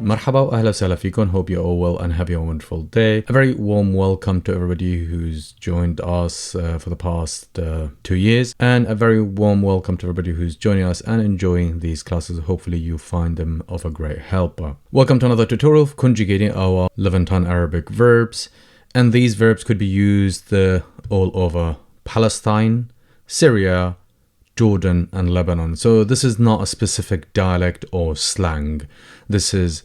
Marhaba wa ahla wa fikun. Hope you're all well and having a wonderful day. A very warm welcome to everybody who's joined us for the past 2 years, and a very warm welcome to everybody who's joining us and enjoying these classes. Hopefully you find them of a great help. Welcome to another tutorial of conjugating our Levantine Arabic verbs, and these verbs could be used all over Palestine, Syria, Jordan and Lebanon. So this is not a specific dialect or slang. This is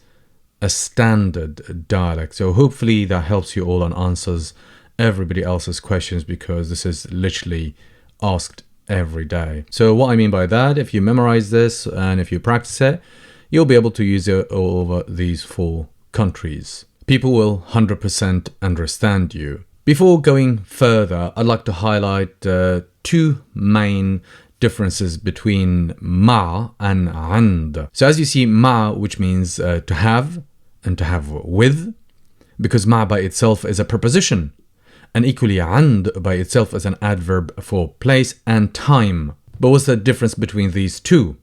a standard dialect. So hopefully that helps you all and answers everybody else's questions, because this is literally asked every day. So what I mean by that, if you memorize this and if you practice it, you'll be able to use it all over these 4 countries. People will 100% understand you. Before going further, I'd like to highlight 2 main differences between ma and and. So as you see, ma, which means to have and to have with, because ma by itself is a preposition, and equally and by itself is an adverb for place and time. But what's the difference between these two?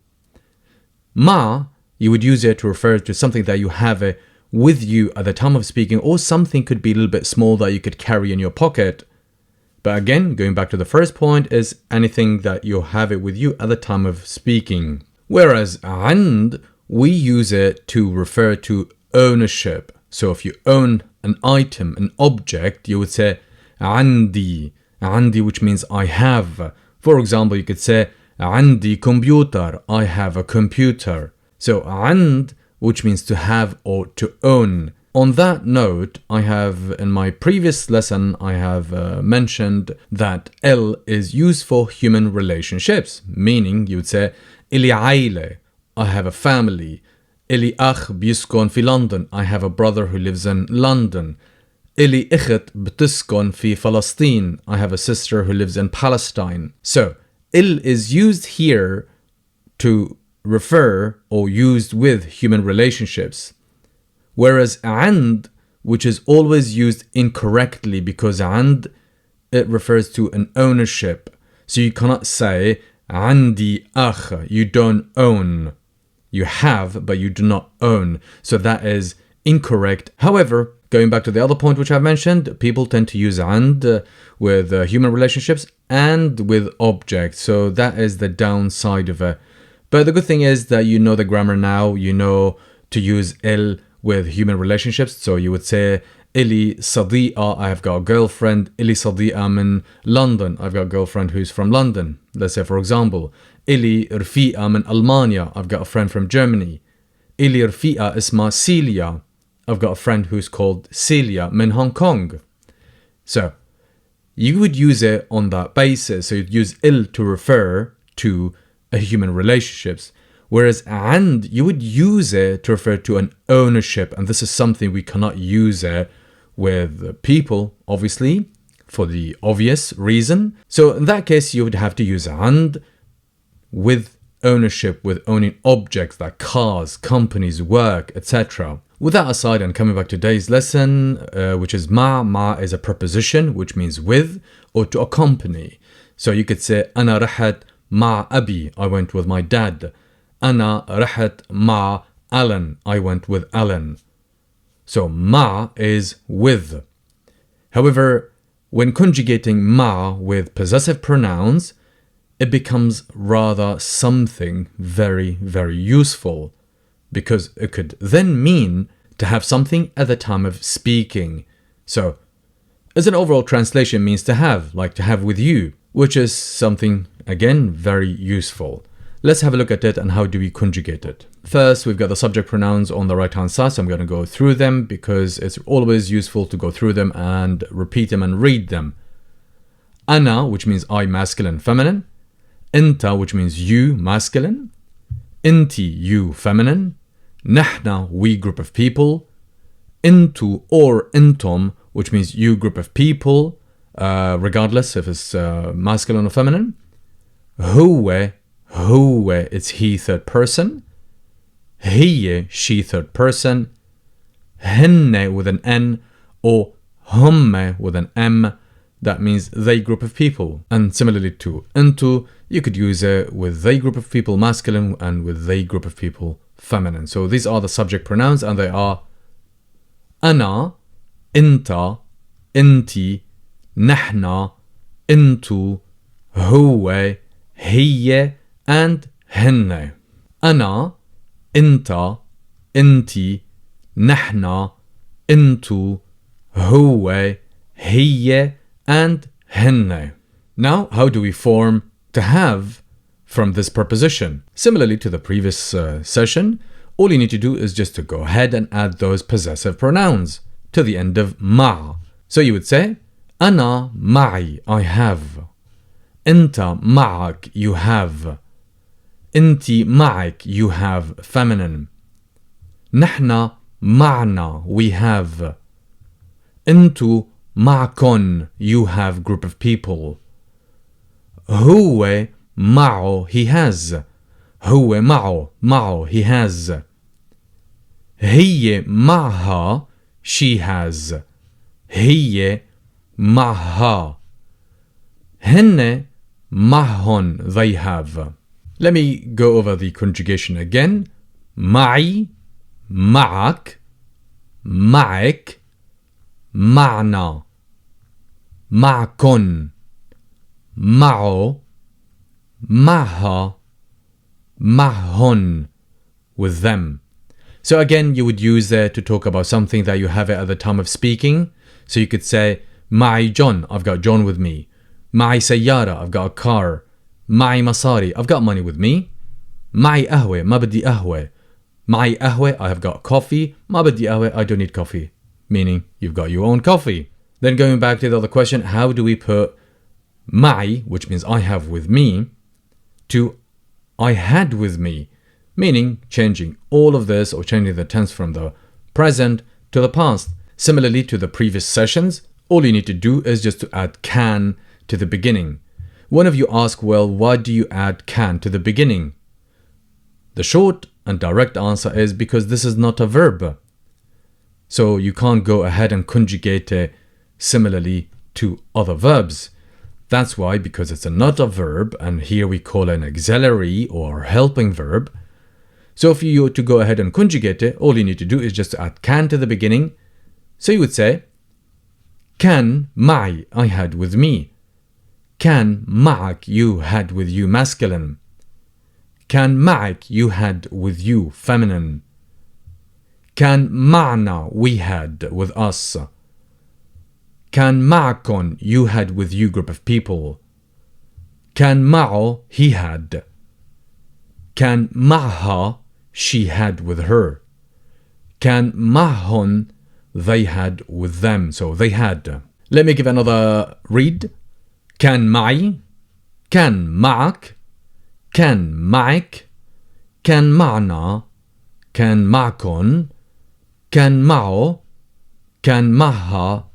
Ma, you would use it to refer to something that you have with you at the time of speaking, or something could be a little bit small that you could carry in your pocket. But again, going back to the first point, is anything that you have it with you at the time of speaking. Whereas and, we use it to refer to ownership. So if you own an item, an object, you would say عندي, عندي, which means I have. For example, you could say عندي computer, I have a computer. So and, which means to have or to own. On that note, I have in my previous lesson, I have mentioned that L is used for human relationships, meaning you would say إلي عائلة, I have a family. إلي أخ بيسكن في London, I have a brother who lives in London. إلي أخت بتسكن في فلسطين, I have a sister who lives in Palestine. So, إل is used here to refer or used with human relationships. Whereas and, which is always used incorrectly, because and, it refers to an ownership. So you cannot say عندي أخ, you don't own. You have, but you do not own. So that is incorrect. However, going back to the other point which I've mentioned, people tend to use and with human relationships and with objects. So that is the downside of it. But the good thing is that you know the grammar now. You know to use el with human relationships. So you would say إلي صديقة, I have got a girlfriend. إلي صديقة من London, I've got a girlfriend who's from London. Let's say, for example, إلي رفيقة من ألمانيا, I've got a friend from Germany. إلي رفيقة اسمها Celia, I've got a friend who's called Celia من Hong Kong. So you would use it on that basis. So you'd use il to refer to a human relationships. Whereas and, you would use it to refer to an ownership. And this is something we cannot use it with people, obviously, for the obvious reason. So in that case, you would have to use and with ownership, with owning objects like cars, companies, work, etc. With that aside, and coming back to today's lesson, which is ma is a preposition, which means with or to accompany. So you could say أنا رحت مع أبي, I went with my dad. أنا رحت مع Alan, I went with Alan. So ma is with. However, when conjugating ma with possessive pronouns, it becomes rather something very, very useful, because it could then mean to have something at the time of speaking. So as an overall translation, means to have, like to have with you, which is something, again, very useful. Let's have a look at it and how do we conjugate it. First, we've got the subject pronouns on the right hand side, so I'm going to go through them because it's always useful to go through them and repeat them and read them. أنا, which means I, masculine, feminine. أنت, which means you, masculine. أنتي, you, feminine. نحن, we, group of people. أنتو or أنتم, which means you, group of people, regardless if it's masculine or feminine. هو, it's he, third person. هي, she, third person. هن with an N, or هم with an M. That means they, group of people. And similarly to أنتو, you could use it with they, group of people, masculine, and with they, group of people, feminine. So these are the subject pronouns, and they are أنا, أنت, أنتي, نحن, أنتو, هو, هي, and هن. أنا, أنت, أنتي, نحن, أنتو, هو, هي, and هن. Now, how do we form to have from this preposition? Similarly to the previous session, all you need to do is just to go ahead and add those possessive pronouns to the end of مع. So you would say أنا معي, I have. أنت معك, you have. أنتي معك, you have, feminine. نحن معنا, we have. أنتو معكن, you have, group of people. هو معه, he has. هو معه, he has. هي معها, she has. هي معها. هن معهن, they have. Let me go over the conjugation again. معي, معك, معك, معنا, معكن, معه, معها, معهن, with them. So again, you would use there to talk about something that you have at the time of speaking. So you could say معي John, I've got John with me. معي سيارة, I've got a car. معي مصاري, I've got money with me. معي قهوة, ما بدي قهوة. معي قهوة, I have got coffee. ما بدي قهوة, I don't need coffee. Meaning you've got your own coffee. Then going back to the other question, how do we put معي, which means I have with me, to I had with me? Meaning changing all of this, or changing the tense from the present to the past. Similarly to the previous sessions, all you need to do is just to add can to the beginning. One of you asked, well, why do you add can to the beginning? The short and direct answer is because this is not a verb. So you can't go ahead and conjugate it similarly to other verbs. That's why, because it's not a verb, and here we call it an auxiliary or helping verb. So if you were to go ahead and conjugate it, all you need to do is just to add can to the beginning. So you would say كان معي, I had with me. كان معك, you had with you, masculine. كان معك, you had with you, feminine. كان معنا, we had with us. كان معكن, you had with you, group of people. كان معه, he had. كان معها, she had with her. كان معهن, they had with them. So they had. Let me give another read. كان معي, كان معك, كان معك, كان معنا, كان معكن, كان معه, كان معها,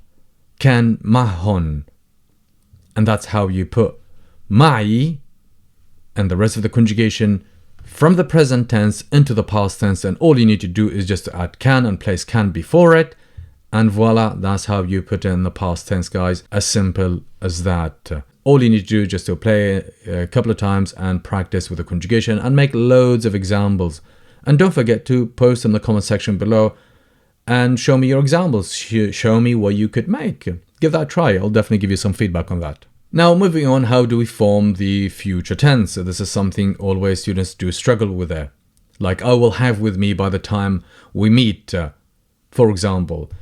كان معهن. And that's how you put معي and the rest of the conjugation from the present tense into the past tense, and all you need to do is just to add can and place can before it, and voila, that's how you put it in the past tense, guys. As simple as that. All you need to do is just to play a couple of times and practice with the conjugation and make loads of examples. And don't forget to post in the comment section below and show me your examples. Show me what you could make. Give that a try. I'll definitely give you some feedback on that. Now, moving on, how do we form the future tense? So this is something always students do struggle with there. Like, I will have with me by the time we meet, for example.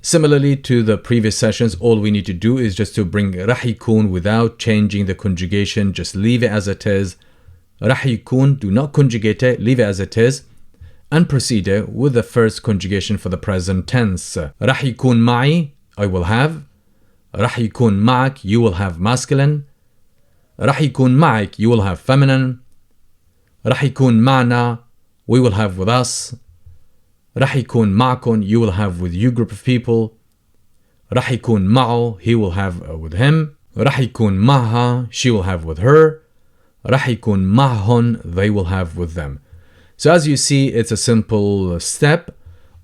Similarly to the previous sessions, all we need to do is just to bring راح يكون without changing the conjugation. Just leave it as it is. راح يكون, do not conjugate it, leave it as it is. And proceed with the first conjugation for the present tense. راح يكون معي, I will have. راح يكون معك, you will have, masculine. راح يكون معك, you will have, feminine. راح يكون معنا, we will have with us. راح يكون معكن, you will have with you, group of people. راح يكون معه, he will have with him. راح يكون معها, she will have with her. راح يكون معهن, they will have with them. So as you see, it's a simple step.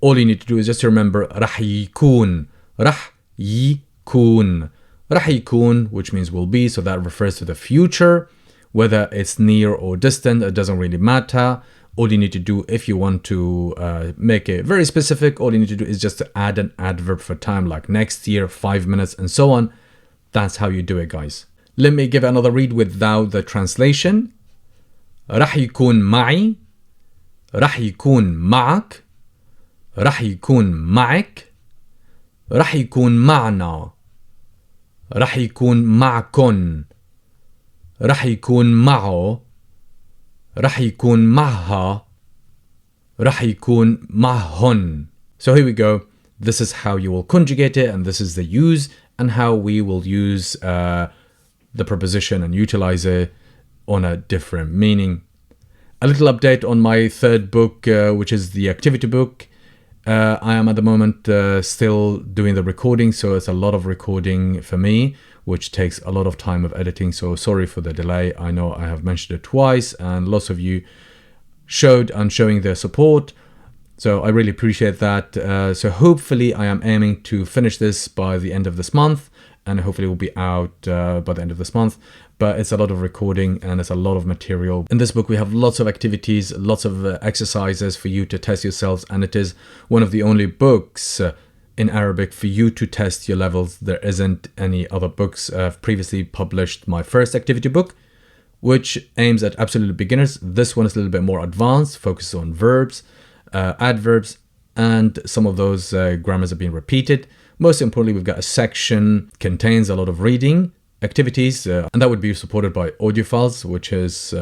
All you need to do is just to remember راح يكون. راح يكون. راح يكون, which means will be, so that refers to the future. Whether it's near or distant, it doesn't really matter. All you need to do, if you want to make it very specific, all you need to do is just to add an adverb for time, like next year, 5 minutes, and so on. That's how you do it, guys. Let me give another read without the translation. راح يكون معي، راح يكون معك، راح يكون معك، راح يكون معنا، راح يكون معكن، راح يكون معه، راح يكون معها، راح يكون معهن. So here we go. This is how you will conjugate it, and this is the use and how we will use the preposition and utilize it on a different meaning. A little update on my third book, which is the activity book. I am at the moment still doing the recording, so it's a lot of recording for me, which takes a lot of time of editing. So sorry for the delay. I know I have mentioned it twice, and lots of you showed and showing their support. So I really appreciate that. So hopefully I am aiming to finish this by the end of this month, and hopefully it will be out by the end of this month. But it's a lot of recording and it's a lot of material. In this book, we have lots of activities, lots of exercises for you to test yourselves. And it is one of the only books in Arabic for you to test your levels. There isn't any other books. I've previously published my first activity book, which aims at absolute beginners. This one is a little bit more advanced, focuses on verbs, adverbs, and some of those grammars have been repeated. Most importantly, we've got a section contains a lot of reading activities, and that would be supported by audio files, which is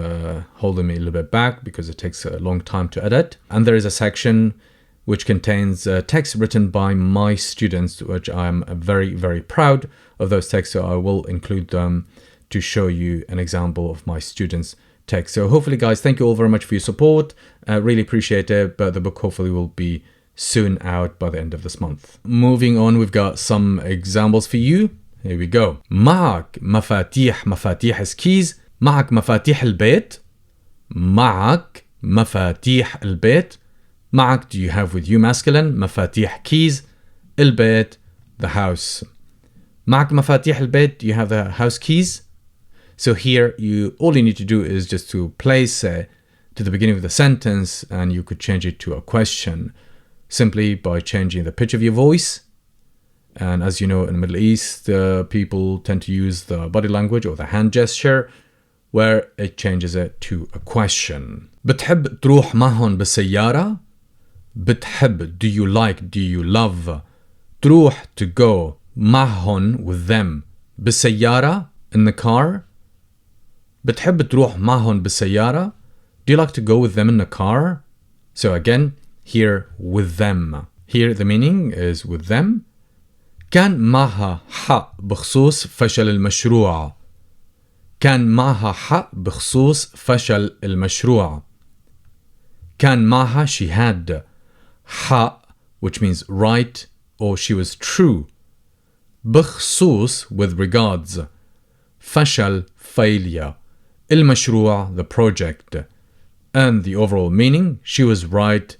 holding me a little bit back because it takes a long time to edit. And there is a section which contains text written by my students, which I'm very, very proud of those texts. So I will include them to show you an example of my students' text. So hopefully, guys, thank you all very much for your support. Really appreciate it. But the book hopefully will be soon out by the end of this month. Moving on, we've got some examples for you. Here we go. معك مفاتيح skis. معك مفاتيح البيت. معك مفاتيح البيت. معك, do you have with you masculine. مفاتيح keys. البيت, the house. معك مفاتيح البيت, do you have the house keys? So here, all you need to do is just to place to the beginning of the sentence, and you could change it to a question simply by changing the pitch of your voice. And as you know, in the Middle East, people tend to use the body language or the hand gesture, where it changes it to a question. بتحب تروح معهم بالسيارة؟ بتحب, do you like, do you love, تروح, to go, معهم, with them, بالسيارة, in the car. بتحب تروح معهم بالسيارة? Do you like to go with them in the car? So again, here, with them. Here the meaning is with them. كان معها حق بخصوص فشل المشروع. كان معها حق بخصوص فشل المشروع. كان معها, she had حق, which means right, or she was true. بخصوص, with regards. فشل, failure. المشروع, the project. And the overall meaning, she was right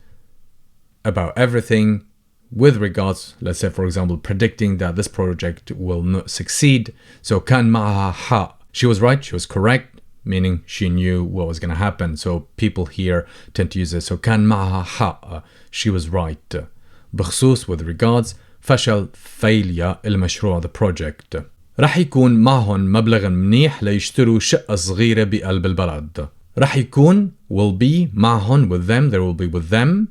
about everything with regards, let's say, for example, predicting that this project will not succeed. So كان معها حق. She was right, she was correct, meaning she knew what was going to happen. So people here tend to use it. So كان معها حق, she was right. بخصوص, with regards. فشل, failure. المشروع, the project. راح يكون معهم مبلغ منيح ليشتروا شقة صغيرة بقلب البلد. راح يكون, will be, معهم, with them, there will be with them.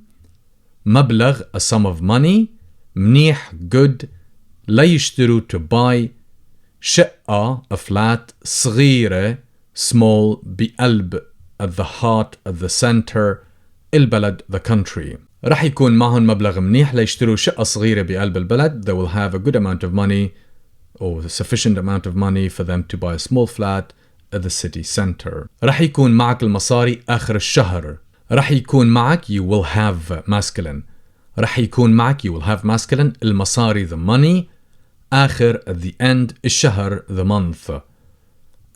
مبلغ, a sum of money. منيح, good. ليشتروا, to buy. شقة, a flat. صغيرة, small. بقلب, at the heart, at the center. البلد, the country. راح يكون معهم مبلغ منيح ليشتروا شقة صغيرة بقلب البلد. They will have a good amount of money, or a sufficient amount of money for them to buy a small flat at the city center. راح يكون معك المصاري آخر الشهر. راح يكون معك, you will have, masculine. راح يكون معك, you will have, masculine. المصاري, the money. آخر, at the end. الشهر, the month.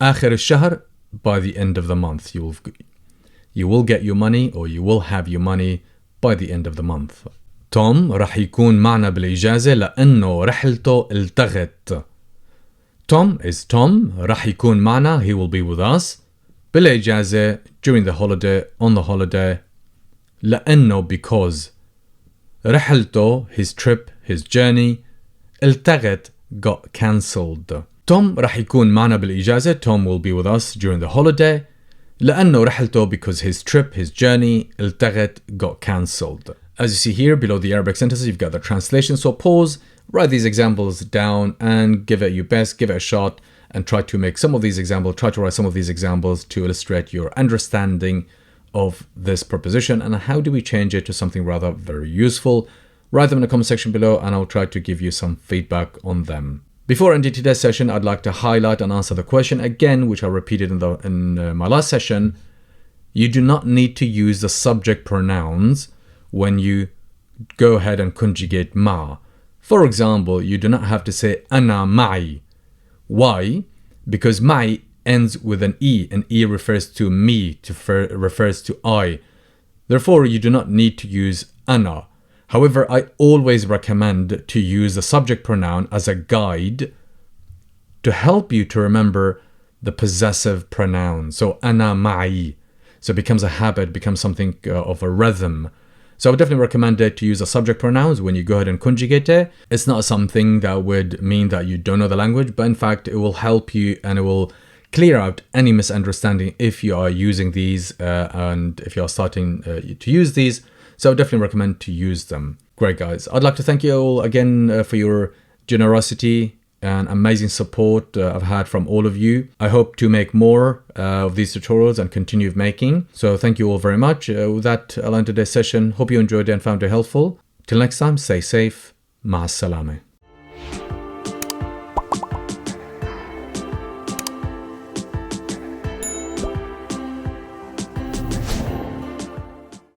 آخر الشهر, by the end of the month. You will get your money, or you will have your money by the end of the month. توم راح يكون معنا بالإجازة لأنه رحلته التغت. Tom is Tom. راح يكون معنا, he will be with us. بالإجازة, during the holiday, on the holiday, لأنه because. رحلته, his trip, his journey. التغت, got cancelled. توم راح يكون معنا بالإجازة. Tom will be with us during the holiday. لأنه رحلته, because his trip, his journey. التغت, got cancelled. As you see here below the Arabic sentences, you've got the translation. So pause, write these examples down and give it your best, give it a shot, and try to make some of these examples, try to write some of these examples to illustrate your understanding of this preposition and how do we change it to something rather very useful. Write them in the comment section below and I'll try to give you some feedback on them. Before ending today's session, I'd like to highlight and answer the question again, which I repeated in my last session. You do not need to use the subject pronouns when you go ahead and conjugate ma. For example, you do not have to say أنا معي. Why? Because معي ends with an E, and E refers to me, refers to I. Therefore, you do not need to use أنا. However, I always recommend to use the subject pronoun as a guide to help you to remember the possessive pronoun. So أنا معي. So it becomes a habit, becomes something of a rhythm. So I would definitely recommend it to use the subject pronouns when you go ahead and conjugate it. It's not something that would mean that you don't know the language, but in fact, it will help you and it will clear out any misunderstanding if you are using these and if you are starting to use these. So I would definitely recommend to use them. Great, guys. I'd like to thank you all again for your generosity and amazing support I've had from all of you. I hope to make more of these tutorials and continue making. So thank you all very much. With that, I'll end today's session. Hope you enjoyed it and found it helpful. Till next time, stay safe. Ma'as salame.